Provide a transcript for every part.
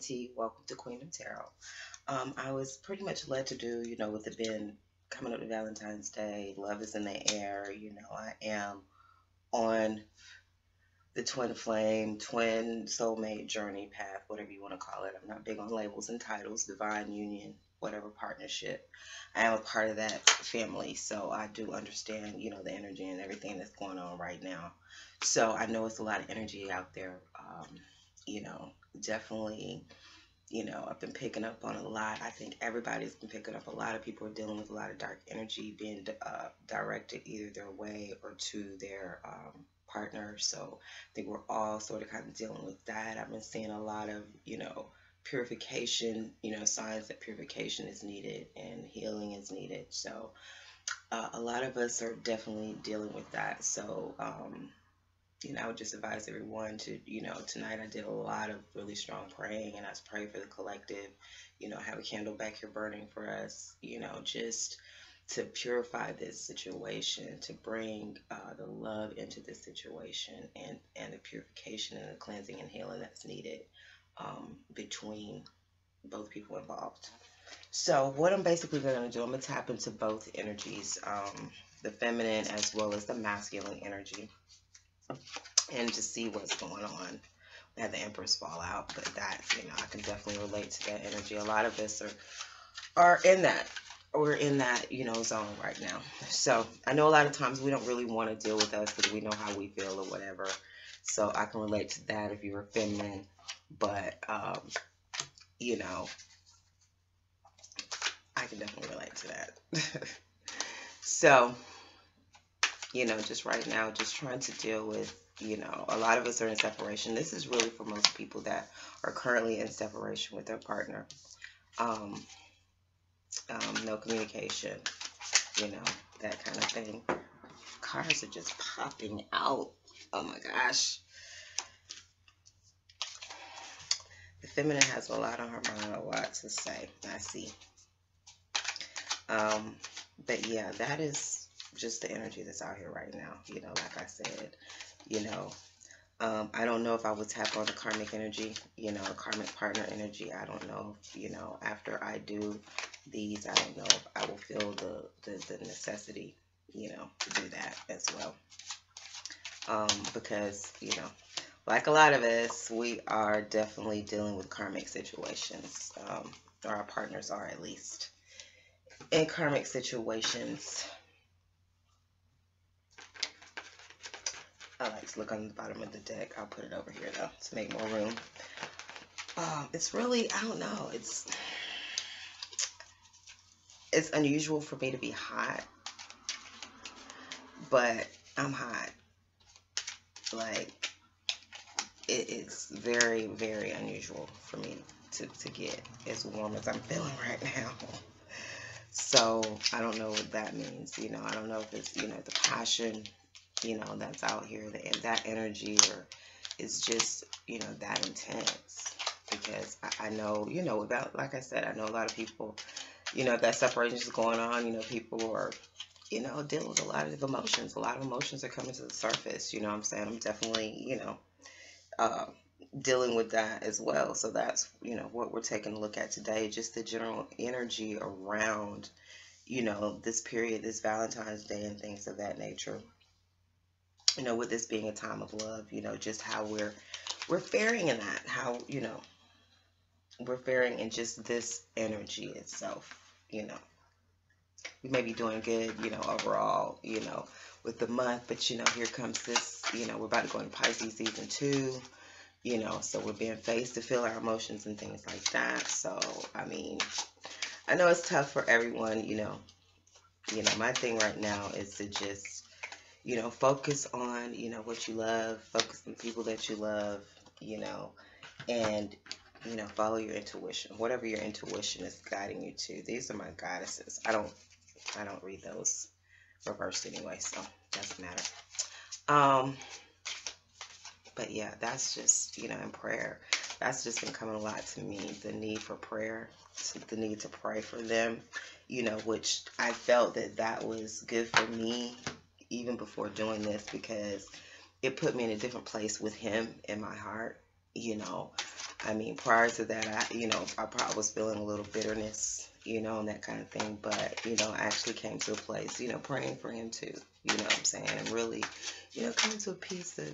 Ninti. Welcome to Queen of Tarot. I was pretty much led to do, with it being coming up to Valentine's Day, love is in the air. I am on the twin flame, twin soulmate journey path, whatever you want to call it. I'm not big on labels and titles, divine union, whatever partnership. I am a part of that family, so I do understand, the energy and everything that's going on right now. So I know it's a lot of energy out there. Definitely, I've been picking up on a lot. I think everybody's been picking up. A lot of people are dealing with a lot of dark energy being directed either their way or to their partner. So I think we're all sort of kind of dealing with that. I've been seeing a lot of, purification, signs that purification is needed and healing is needed. So a lot of us are definitely dealing with that. So, I would just advise everyone to, tonight I did a lot of really strong praying, and I was praying for the collective, have a candle back here burning for us, just to purify this situation, to bring the love into this situation and the purification and the cleansing and healing that's needed between both people involved. So what I'm basically going to do, I'm going to tap into both energies, the feminine as well as the masculine energy, and just see what's going on. We had the Empress fall out, but that, I can definitely relate to that energy. A lot of us are in that. We're in that, zone right now. So I know a lot of times we don't really want to deal with us because we know how we feel or whatever. So I can relate to that if you're feminine. But, I can definitely relate to that. So, just right now, just trying to deal with, a lot of us are in separation. This is really for most people that are currently in separation with their partner. No communication, that kind of thing. Cards are just popping out. Oh my gosh. The feminine has a lot on her mind, a lot to say, I see. But yeah, that is just the energy that's out here right now. Like I said, I don't know if I would tap on the karmic energy, karmic partner energy. I don't know if, after I do these, I don't know if I will feel the necessity, to do that as well. Because, like a lot of us, we are definitely dealing with karmic situations, or our partners are at least in karmic situations. I like to look on the bottom of the deck. I'll put it over here though to make more room. It's really, I don't know, it's unusual for me to be hot, but I'm hot. Like, it's very, very unusual for me to get as warm as I'm feeling right now. So I don't know what that means. I don't know if it's, the passion, that's out here, that energy, or it's just, that intense. Because I know, about, like I said, I know a lot of people, that separation is going on, people are, dealing with a lot of emotions. A lot of emotions are coming to the surface, what I'm saying? I'm definitely, dealing with that as well. So that's, what we're taking a look at today, just the general energy around, this period, this Valentine's Day and things of that nature. With this being a time of love, just how we're faring in that, how, we're faring in just this energy itself, we may be doing good, overall, with the month, but, here comes this, we're about to go into Pisces season 2, so we're being faced to feel our emotions and things like that. So, I mean, I know it's tough for everyone, my thing right now is to just, focus on, what you love, focus on the people that you love, and, follow your intuition, whatever your intuition is guiding you to. These are my goddesses. I don't read those reversed anyway, so it doesn't matter. But yeah, that's just, in prayer, that's just been coming a lot to me, the need for prayer, the need to pray for them, which I felt that was good for me even before doing this, because it put me in a different place with him in my heart, I mean, prior to that, I probably was feeling a little bitterness, and that kind of thing. But, I actually came to a place, praying for him too, you know what I'm saying? And really, coming to a peace that,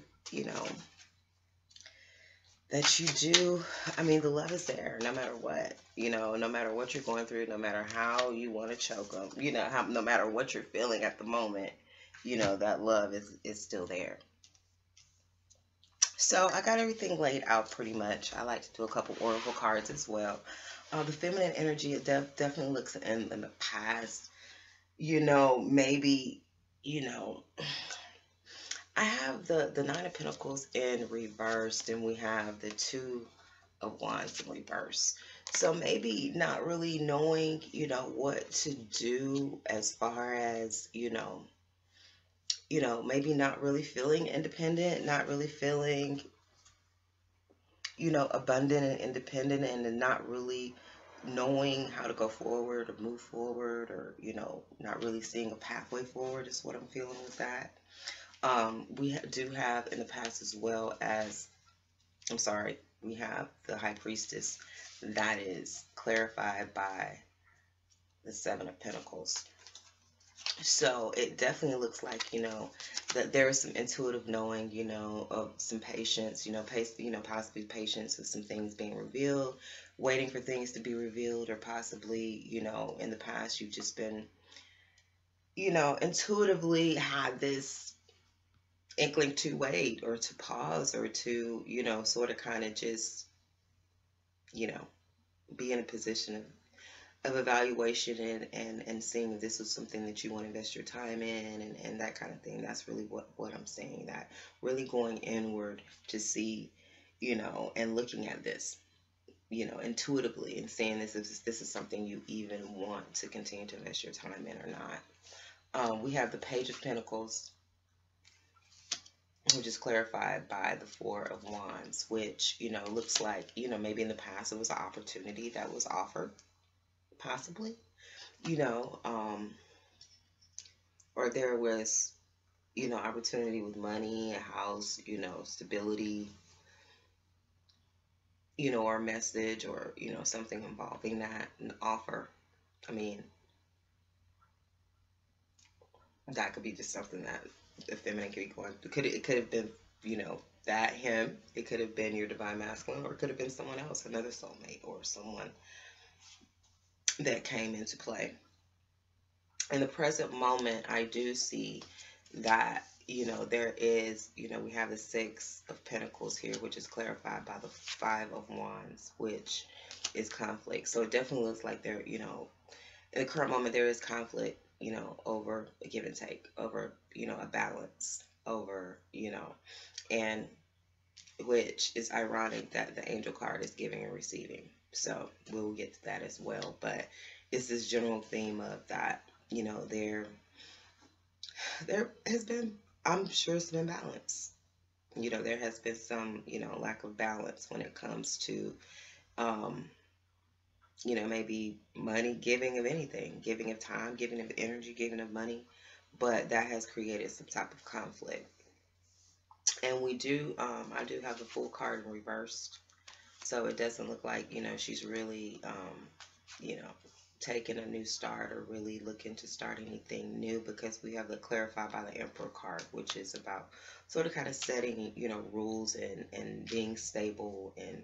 that you do. I mean, the love is there no matter what, no matter what you're going through, no matter how you want to choke them, no matter what you're feeling at the moment, that love is still there. So I got everything laid out pretty much. I like to do a couple oracle cards as well. The feminine energy, it definitely looks in the past. Maybe, I have the Nine of Pentacles in reverse, and we have the Two of Wands in reverse. So maybe not really knowing, what to do as far as, maybe not really feeling independent, not really feeling, abundant and independent, and not really knowing how to go forward or move forward, or, not really seeing a pathway forward is what I'm feeling with that. We do have in the past as well as, we have the High Priestess that is clarified by the Seven of Pentacles. So it definitely looks like, that there is some intuitive knowing, of some patience, possibly patience with some things being revealed, waiting for things to be revealed, or possibly, in the past you've just been, intuitively had this inkling to wait or to pause or to, sort of kind of just, be in a position of evaluation and seeing if this is something that you want to invest your time in, and that kind of thing. That's really what I'm saying, that really going inward to see, and looking at this, intuitively, and seeing this is something you even want to continue to invest your time in or not. We have the Page of Pentacles, which is clarified by the Four of Wands, which, looks like, maybe in the past it was an opportunity that was offered, possibly, or there was, opportunity with money, a house, stability, or a message, or, something involving that, an offer. I mean, that could be just something that the feminine could be going through. It could have been, that him. It could have been your divine masculine, or it could have been someone else, another soulmate, or someone that came into play. In the present moment, I do see that, there is, we have the Six of Pentacles here, which is clarified by the Five of Wands, which is conflict. So it definitely looks like there, in the current moment, there is conflict, over a give and take, over, a balance, over, and which is ironic that the angel card is giving and receiving. So we'll get to that as well. But it's this general theme of that, there has been, I'm sure it's been balance. There has been some, lack of balance when it comes to, maybe money, giving of anything, giving of time, giving of energy, giving of money. But that has created some type of conflict. And we do, I do have the Fool card in reversed. So it doesn't look like, she's really, taking a new start or really looking to start anything new, because we have the clarified by the Emperor card, which is about sort of kind of setting, rules and being stable and,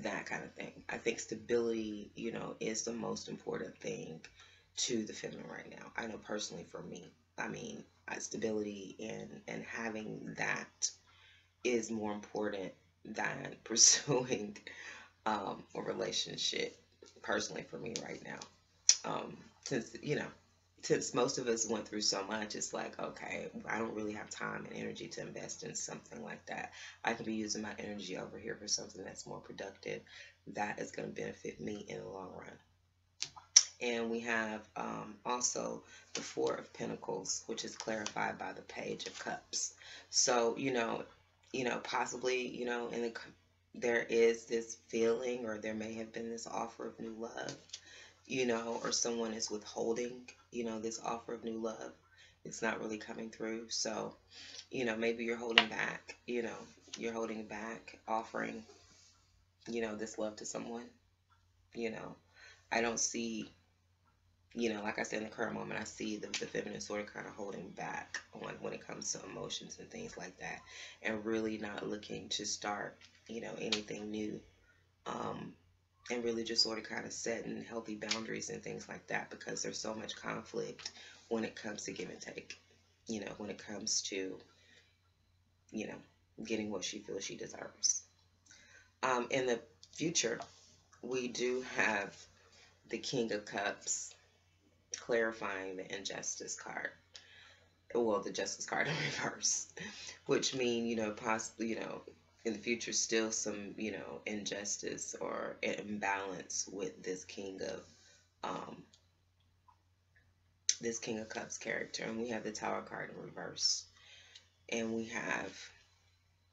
that kind of thing. I think stability, is the most important thing to the feminine right now. I know personally for me, I mean, stability and having that is more important than pursuing a relationship, personally for me right now. Since most of us went through so much, it's like, okay, I don't really have time and energy to invest in something like that. I can be using my energy over here for something that's more productive, that is going to benefit me in the long run. And we have also the Four of Pentacles, which is clarified by the Page of Cups. So, possibly, there is this feeling, or there may have been this offer of new love, or someone is withholding, this offer of new love. It's not really coming through. So, maybe you're holding back, offering you know, this love to someone. You know, I don't see, you know, like I said, in the current moment, I see the feminine sort of kind of holding back on when it comes to emotions and things like that, and really not looking to start, you know, anything new. Um, and really just sort of kind of setting healthy boundaries and things like that, because there's so much conflict when it comes to give and take, you know, when it comes to, you know, getting what she feels she deserves. In the future, we do have the King of Cups clarifying the injustice card. Well, the justice card in reverse, which mean, you know, possibly, you know, in the future, still some, you know, injustice or imbalance with um, this King of Cups character. And we have the Tower card in reverse, and we have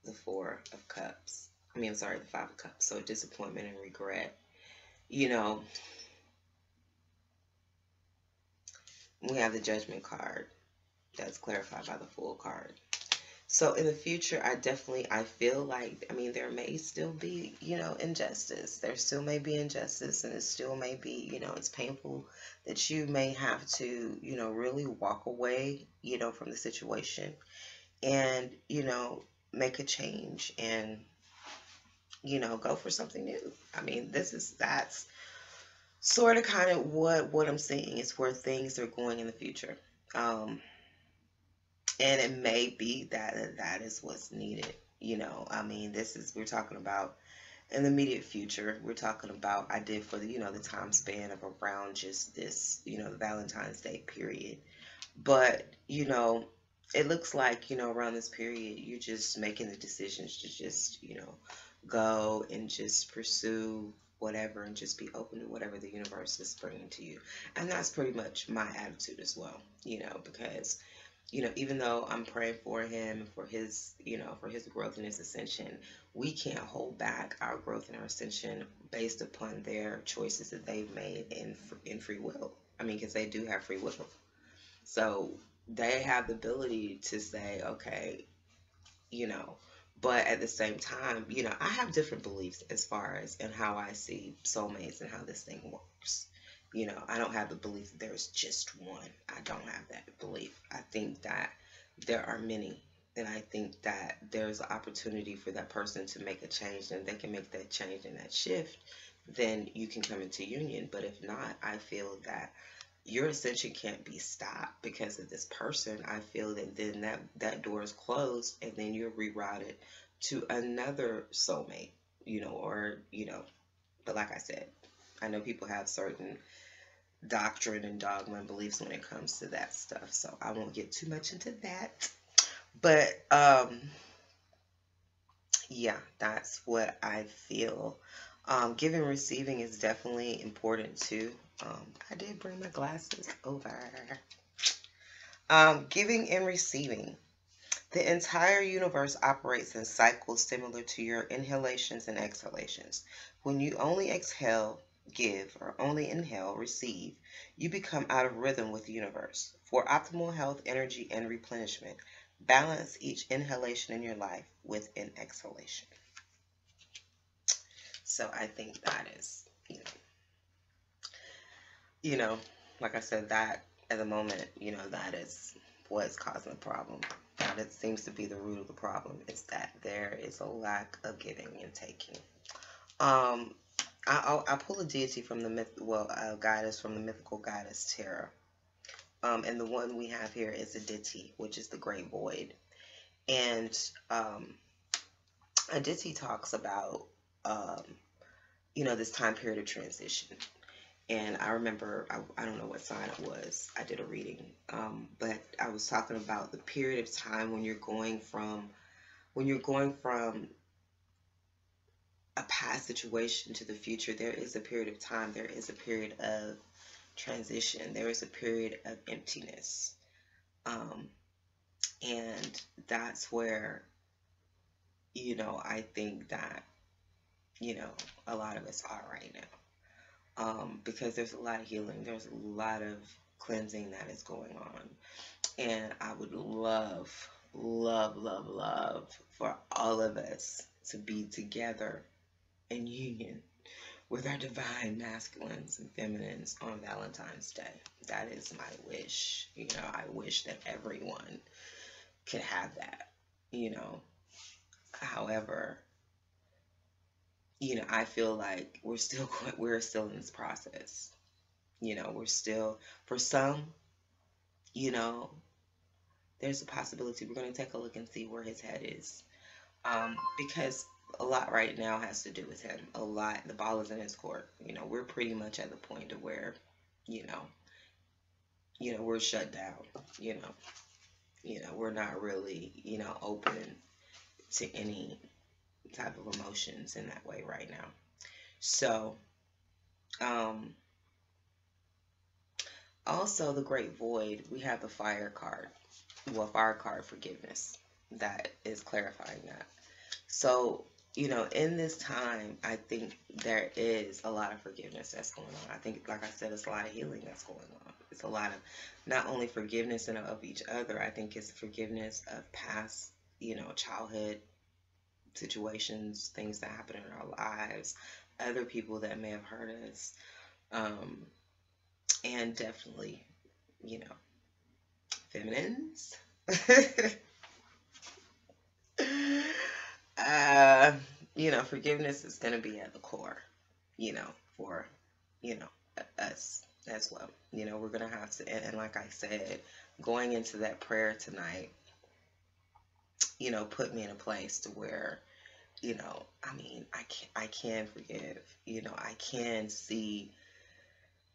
the Four of Cups. I mean, I'm sorry, the Five of Cups. So disappointment and regret. You know, we have the Judgment card that's clarified by the Fool card. So in the future, I feel like, I mean, there may still be, you know, injustice. There still may be injustice, and it still may be, you know, it's painful that you may have to, you know, really walk away, you know, from the situation and, you know, make a change and, you know, go for something new. I mean, that's sort of kind of what I'm seeing is where things are going in the future. Um, and it may be that is what's needed. You know, I mean, we're talking about in the immediate future. We're talking about, I did for the, you know, the time span of around just this, you know, the Valentine's Day period. But, you know, it looks like, you know, around this period, you're just making the decisions to just, you know, go and just pursue whatever and just be open to whatever the universe is bringing to you. And that's pretty much my attitude as well, you know, because, you know, even though I'm praying for him and for his, you know, for his growth and his ascension, we can't hold back our growth and our ascension based upon their choices that they've made in free will. I mean, because they do have free will. So they have the ability to say, okay, you know, but at the same time, you know, I have different beliefs as far as and how I see soulmates and how this thing works. You know, I don't have the belief that there's just one. I don't have that belief. I think that there are many. And I think that there's an opportunity for that person to make a change, and they can make that change and that shift, then you can come into union. But if not, I feel that your ascension can't be stopped because of this person. I feel that then that door is closed, and then you're rerouted to another soulmate, you know, or, you know, but like I said, I know people have certain doctrine and dogma and beliefs when it comes to that stuff, so I won't get too much into that. But yeah, that's what I feel. Giving and receiving is definitely important too. I did bring my glasses over. Giving and receiving. The entire universe operates in cycles similar to your inhalations and exhalations. When you only exhale, give, or only inhale, receive, you become out of rhythm with the universe. For optimal health, energy, and replenishment, balance each inhalation in your life with an exhalation. So I think that is, you know, like I said, that at the moment, you know, that is what's causing the problem. That seems to be the root of the problem, is that there is a lack of giving and taking. I pull a deity from the a goddess from the mythical goddess Terra. And the one we have here is Aditi, which is the great void. And Aditi talks about, you know, this time period of transition. And I remember, I don't know what sign it was. I did a reading, but I was talking about the period of time when you're going from a past situation to the future. There is a period of time. There is a period of transition. There is a period of emptiness, and that's where, you know, I think that, you know, a lot of us are right now. Because there's a lot of healing, there's a lot of cleansing that is going on, and I would love, love, love, love for all of us to be together in union with our divine masculines and feminines on Valentine's Day. That is my wish. You know, I wish that everyone could have that, you know. However, you know, I feel like we're still in this process. You know, we're still, for some, you know, there's a possibility we're going to take a look and see where his head is. Because a lot right now has to do with him. A lot, the ball is in his court. You know, we're pretty much at the point of where, you know, we're shut down. You know, we're not really, you know, open to any type of emotions in that way right now. So, also the Great Void, we have the Fire card. Well, Fire card, forgiveness. That is clarifying that. So, you know, in this time, I think there is a lot of forgiveness that's going on. I think, like I said, it's a lot of healing that's going on. It's a lot of not only forgiveness of each other, I think it's forgiveness of past, you know, childhood situations, things that happen in our lives, other people that may have hurt us, and definitely, you know, feminines. You know, forgiveness is going to be at the core, you know, for, you know, us as well. You know, we're going to have to, and like I said, going into that prayer tonight, you know, put me in a place to where, you know, I mean, I can forgive, you know, I can see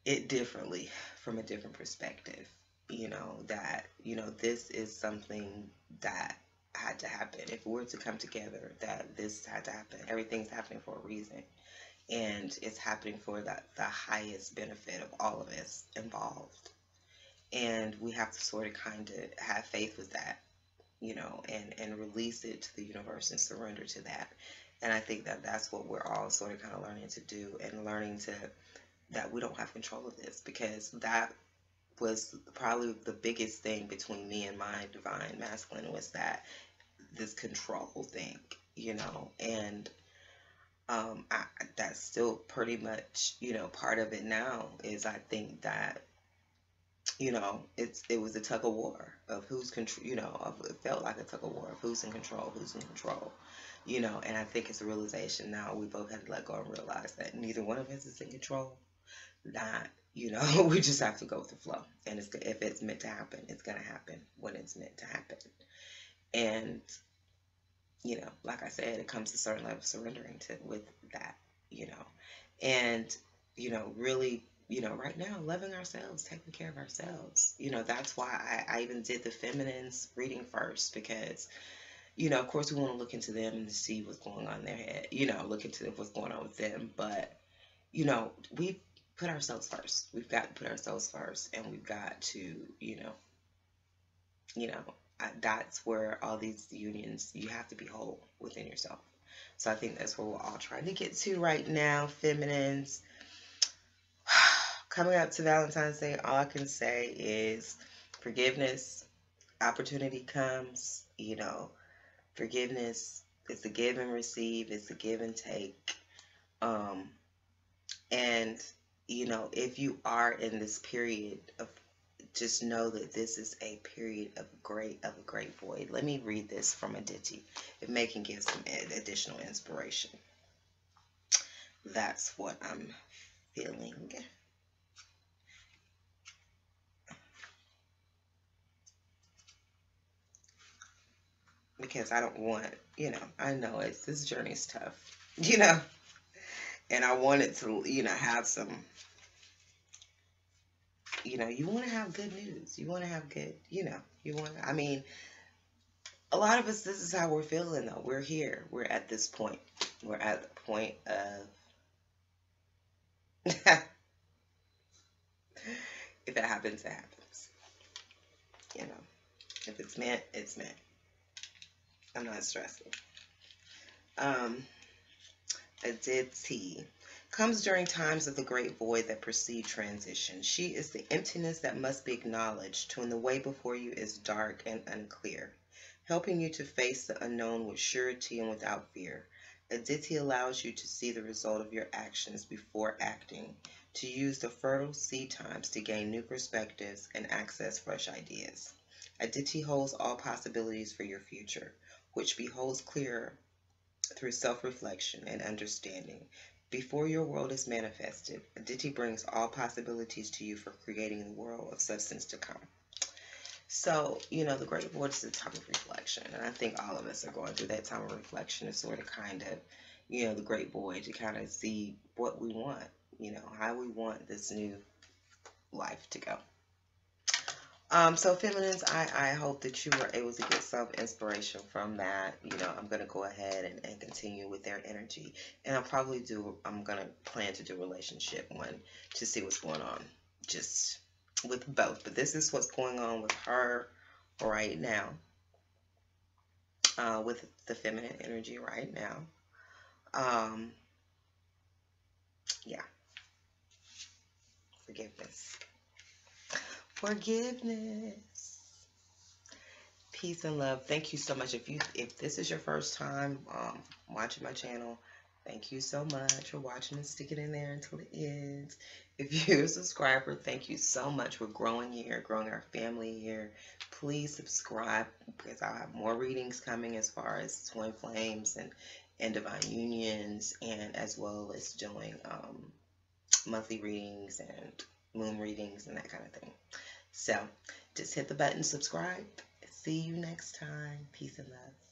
it differently from a different perspective, you know, that, you know, this is something that had to happen. If we were to come together, that this had to happen. Everything's happening for a reason. And it's happening for the highest benefit of all of us involved. And we have to sort of kind of have faith with that, you know, and release it to the universe and surrender to that. And I think that that's what we're all sort of kind of learning to do, and learning to, that we don't have control of this, because that was probably the biggest thing between me and my divine masculine, was that this control thing, you know, and that's still pretty much, you know, part of it now. Is I think that, you know, it was a tug of war of who's control, you know, it felt like a tug of war of who's in control, you know, and I think it's a realization now we both had to let go and realize that neither one of us is in control, that, you know, we just have to go with the flow, and if it's meant to happen, it's going to happen when it's meant to happen. And, you know, like I said, it comes to a certain level of surrendering to with that, you know, and, you know, really, you know, right now, loving ourselves, taking care of ourselves. You know, that's why I even did the feminines reading first, because, you know, of course we want to look into them and see what's going on in their head, you know, look into what's going on with them. But, you know, we put ourselves first. We've got to put ourselves first, and we've got to, you know, that's where all these unions, you have to be whole within yourself. So I think that's where we're all trying to get to right now, feminines. Coming up to Valentine's Day, all I can say is forgiveness. Opportunity comes, you know, forgiveness. It's a give and receive. It's a give and take. And, you know, if you are in this period of, just know that this is a period of a great void. Let me read this from a ditty. It may can give some additional inspiration. That's what I'm feeling. Because I don't want, you know, I know this journey's tough, you know, and I want it to, you know, have some, you know, you want to have good news. You want to have good, you know, I mean, a lot of us, this is how we're feeling though. We're here. We're at this point. We're at the point of, if it happens, it happens. You know, if it's meant, it's meant. I'm not stressing. Aditi comes during times of the great void that precede transition. She is the emptiness that must be acknowledged when the way before you is dark and unclear, helping you to face the unknown with surety and without fear. Aditi allows you to see the result of your actions before acting, to use the fertile seed times to gain new perspectives and access fresh ideas. Aditi holds all possibilities for your future, which beholds clearer through self-reflection and understanding. Before your world is manifested, Aditi brings all possibilities to you for creating the world of substance to come. So, the great void is a time of reflection. And I think all of us are going through that time of reflection to sort of kind of, the great void to kind of see what we want, how we want this new life to go. So feminines, I hope that you were able to get some inspiration from that. I'm going to go ahead and continue with their energy. And I'm going to plan to do a relationship one to see what's going on just with both. But this is what's going on with her right now, with the feminine energy right now. Yeah. Forgiveness. Peace and love. Thank you so much. If this is your first time watching my channel, thank you so much for watching and sticking in there until it ends. If you're a subscriber, thank you so much. We're growing here, growing our family here. Please subscribe because I'll have more readings coming as far as twin flames and divine unions, and as well as doing monthly readings and moon readings and that kind of thing. So just hit the button, subscribe. See you next time. Peace and love.